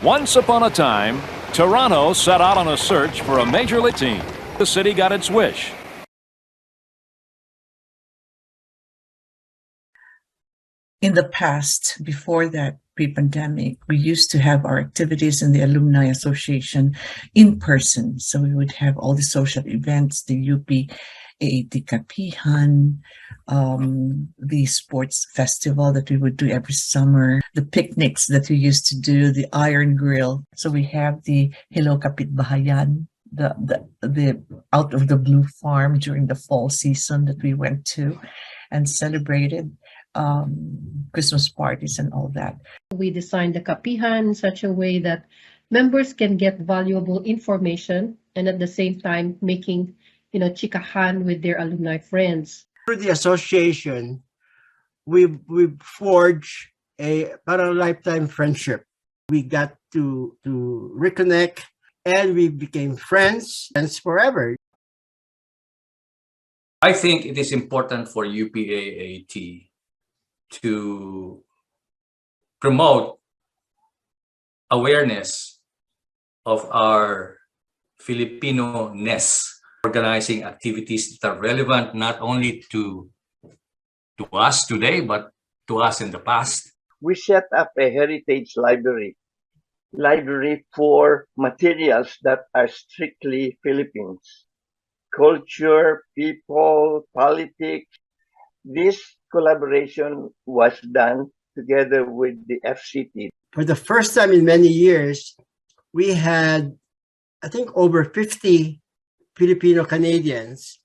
Once upon a time, Toronto set out on a search for a major league team. The city got its wish. In the past, before that pre-pandemic, we used to have our activities in the Alumni Association in person. So we would have all the social events, the UPAA Kapihan, the sports festival that we would do every summer, the picnics that we used to do, the Iron Grill. So we have the Hello Kapitbahayan, the out of the blue farm during the fall season that we went to and celebrated Christmas parties and all that. We designed the kapihan in such a way that members can get valuable information and at the same time making, chikahan with their alumni friends. Through the association, we forged a lifetime friendship. We got to reconnect and we became friends forever. I think it is important for UPAAT to promote awareness of our Filipino-ness, organizing activities that are relevant not only to us today, but to us in the past. We set up a heritage library for materials that are strictly Philippines. Culture, people, politics. This collaboration was done together with the FCT. For the first time in many years, we had, I think, over 50 Filipino Canadians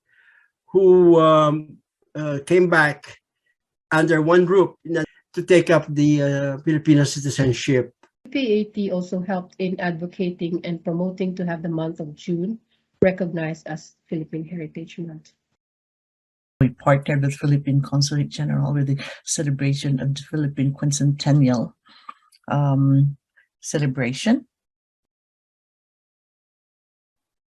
who came back under one group to take up the Filipino citizenship. UPAT also helped in advocating and promoting to have the month of June recognized as Philippine Heritage Month. We partnered with Philippine Consulate General with the celebration of the Philippine Quincentennial celebration.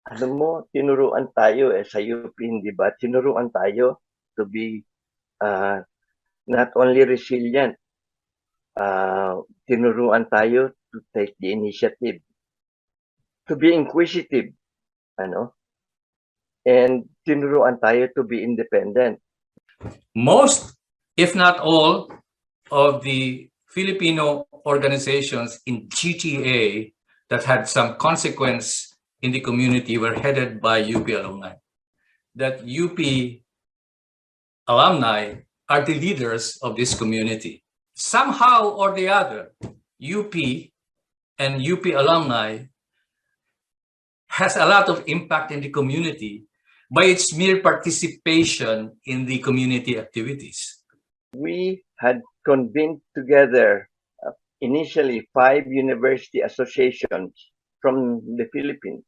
Alam mo, tinuruan tayo sa UP, di ba? Tinuruan tayo to be not only resilient, tinuruan tayo to take the initiative, to be inquisitive, and tinuruan tayo to be independent. Most, if not all, of the Filipino organizations in GTA that had some consequence in the community were headed by UP alumni. That UP alumni are the leaders of this community. Somehow or the other, UP and UP alumni has a lot of impact in the community by its mere participation in the community activities. We had convened together initially 5 university associations from the Philippines,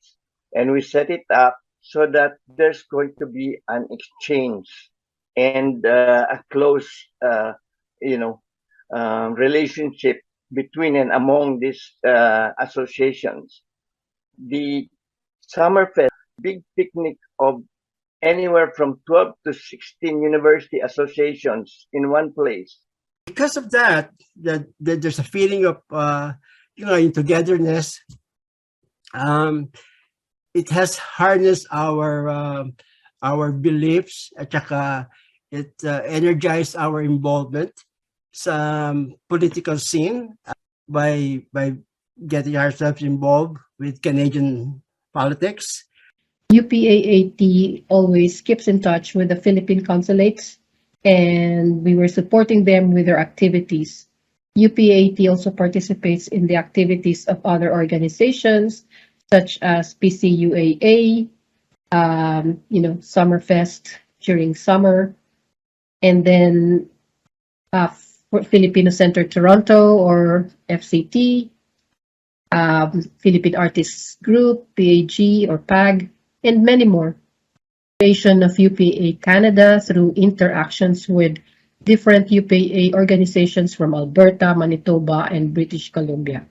and we set it up so that there's going to be an exchange and a close, relationship between and among these associations. The Summerfest, big picnic of anywhere from 12 to 16 university associations in one place. Because of that, there's a feeling of in togetherness. It has harnessed our beliefs at saka it energized our involvement sa political scene by getting ourselves involved with Canadian politics. UPAAT always keeps in touch with the Philippine consulates, and we were supporting them with their activities. UPAAT also participates in the activities of other organizations such as PCUAA, Summerfest during summer, and then Filipino Center Toronto or FCT, Philippine Artists Group, PAG or PAG, and many more. Creation of UPAA Canada through interactions with different UPAA organizations from Alberta, Manitoba, and British Columbia.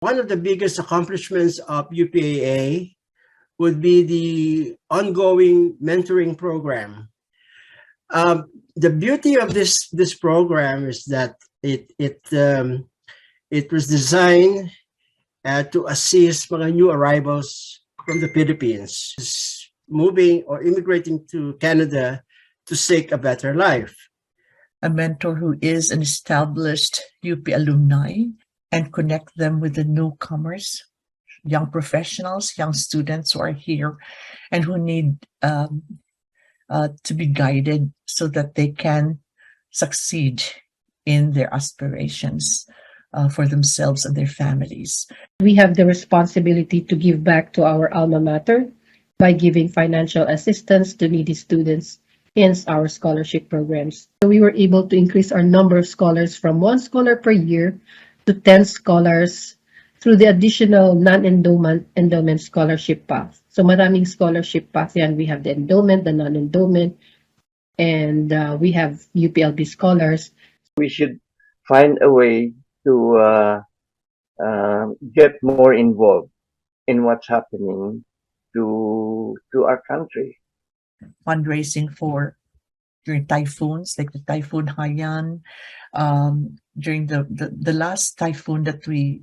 One of the biggest accomplishments of UPAA would be the ongoing mentoring program. The beauty of this program is that it It was designed to assist mga new arrivals from the Philippines moving or immigrating to Canada to seek a better life. A mentor who is an established UP alumni and connect them with the newcomers, young professionals, young students who are here and who need to be guided so that they can succeed in their aspirations for themselves and their families. We have the responsibility to give back to our alma mater by giving financial assistance to needy students in our scholarship programs. So we were able to increase our number of scholars from 1 scholar per year to 10 scholars through the additional non-endowment scholarship path. So maraming scholarship path yan. We have the endowment, the non-endowment, and we have UPLB scholars. We should find a way to get more involved in what's happening to our country. Fundraising for during typhoons, like the Typhoon Haiyan, during the last typhoon that we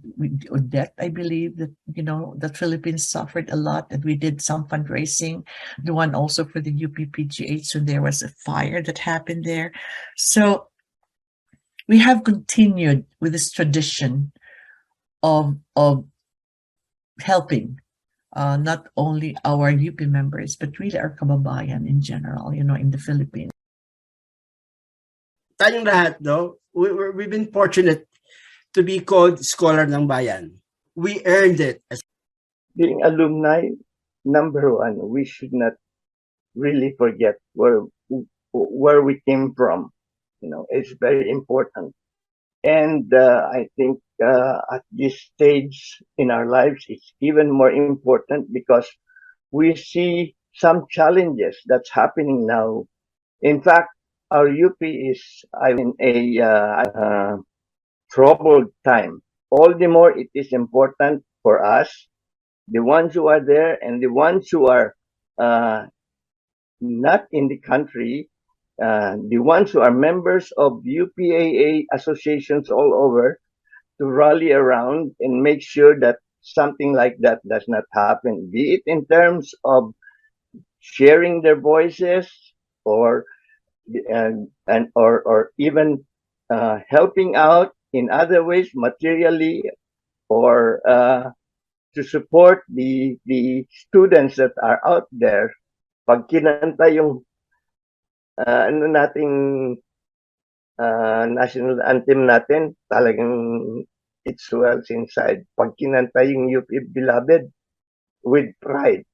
Odette, I believe that, you know, the Philippines suffered a lot, and we did some fundraising. The one also for the UPPGH when there was a fire that happened there. So we have continued with this tradition of helping not only our UP members, but really our kababayan in general, you know, in the Philippines. Tayong lahat, no? We've been fortunate to be called Scholar ng Bayan. We earned it. Being alumni, number one, we should not really forget where we came from. You know, it's very important. And I think at this stage in our lives, it's even more important because we see some challenges that's happening now. In fact, our UP is in a troubled time. All the more it is important for us, the ones who are there and the ones who are not in the country, the ones who are members of UPAA associations all over, to rally around and make sure that something like that does not happen, be it in terms of sharing their voices or even helping out in other ways materially, or to support the students that are out there. Pag kinanta yung national anthem natin, talagang it swells inside. Pag kinanta yung UP Beloved, with pride.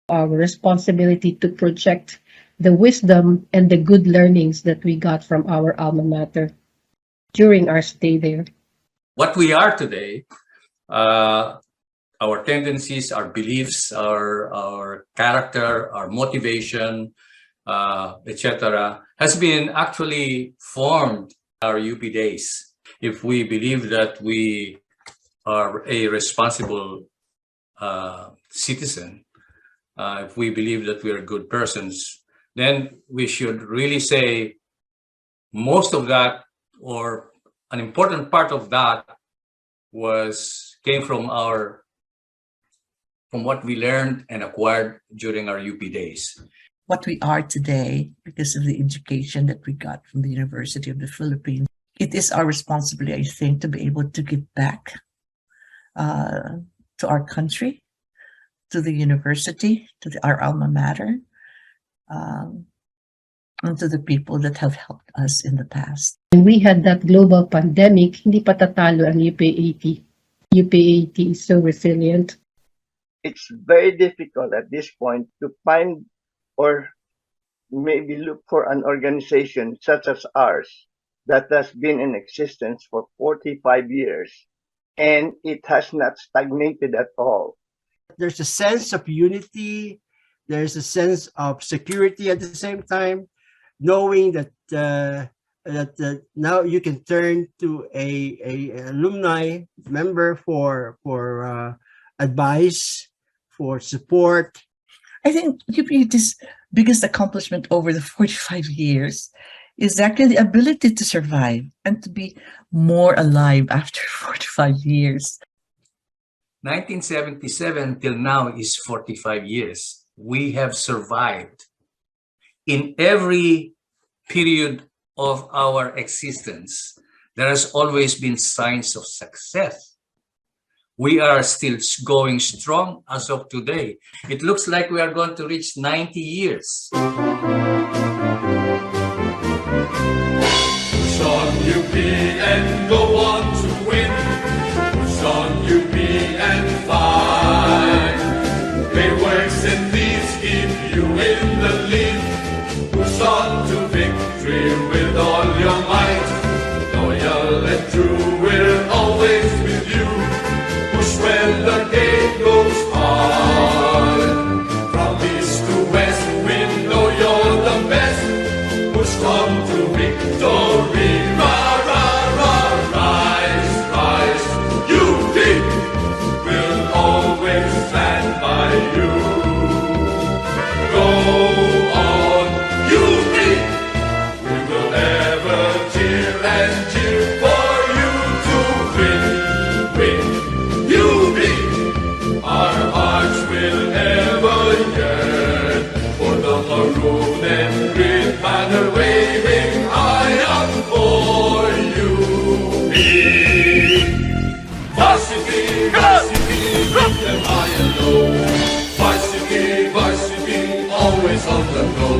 Our responsibility to project the wisdom and the good learnings that we got from our alma mater during our stay there. What we are today, our tendencies, our beliefs, our character, our motivation, etc., has been actually formed our UP days. If we believe that we are a responsible citizen, if we believe that we are good persons, then we should really say most of that, or an important part of that, came from what we learned and acquired during our UP days. What we are today, because of the education that we got from the University of the Philippines, it is our responsibility, I think, to be able to give back to our country, to the university, to our alma mater, and to the people that have helped us in the past. When we had that global pandemic, hindi pa tatalo ang UPAT. UPAT is so resilient. It's very difficult at this point to find or maybe look for an organization such as ours that has been in existence for 45 years, and it has not stagnated at all. There's a sense of unity. There's a sense of security at the same time, knowing that now you can turn to a alumni member for advice, for support. I think UP's biggest accomplishment over the 45 years is actually the ability to survive and to be more alive after 45 years. 1977 till now is 45 years. We have survived. In every period of our existence, there has always been signs of success. We are still going strong as of today. It looks like we are going to reach 90 years. Push on UP and go on to win. Push on UP and fight. Great works and deeds keep you in the lead. Push on to victory with all your might. Loyal and true, we're always with you. Push when the game goes hard. From east to west, we know you're the best. Push on to victory. Rah, rah, rah, rise, rise. UP will always stand by you. Go on, UP. We will ever cheer and cheer for you to win, win. UP, our hearts will ever yearn for the maroon and green banner waving high up for UP. Varsity, varsity, keep them high and low. Varsity, varsity, always on the go.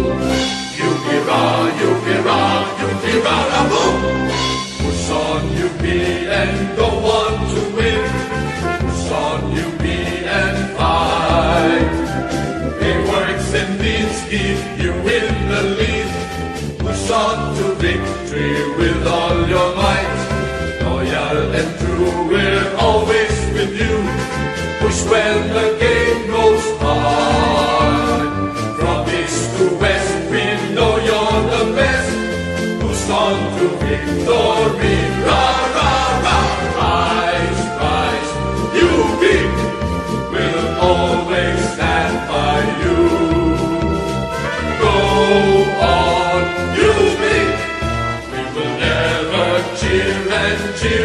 UP-ra, UP-ra, UP-ra, boom! Push on UP and go on to win. Push on UP and fight. Great works and deeds keep you in the lead. Push on to victory with all your might. Loyal and true, we're always with you. Push when the game goes hard. From east to west, we know you're the best. Push on to victory. Rah, rah, rah. Rise, rise. UP will always stand by you. Go on, UP. We will never cheer and cheer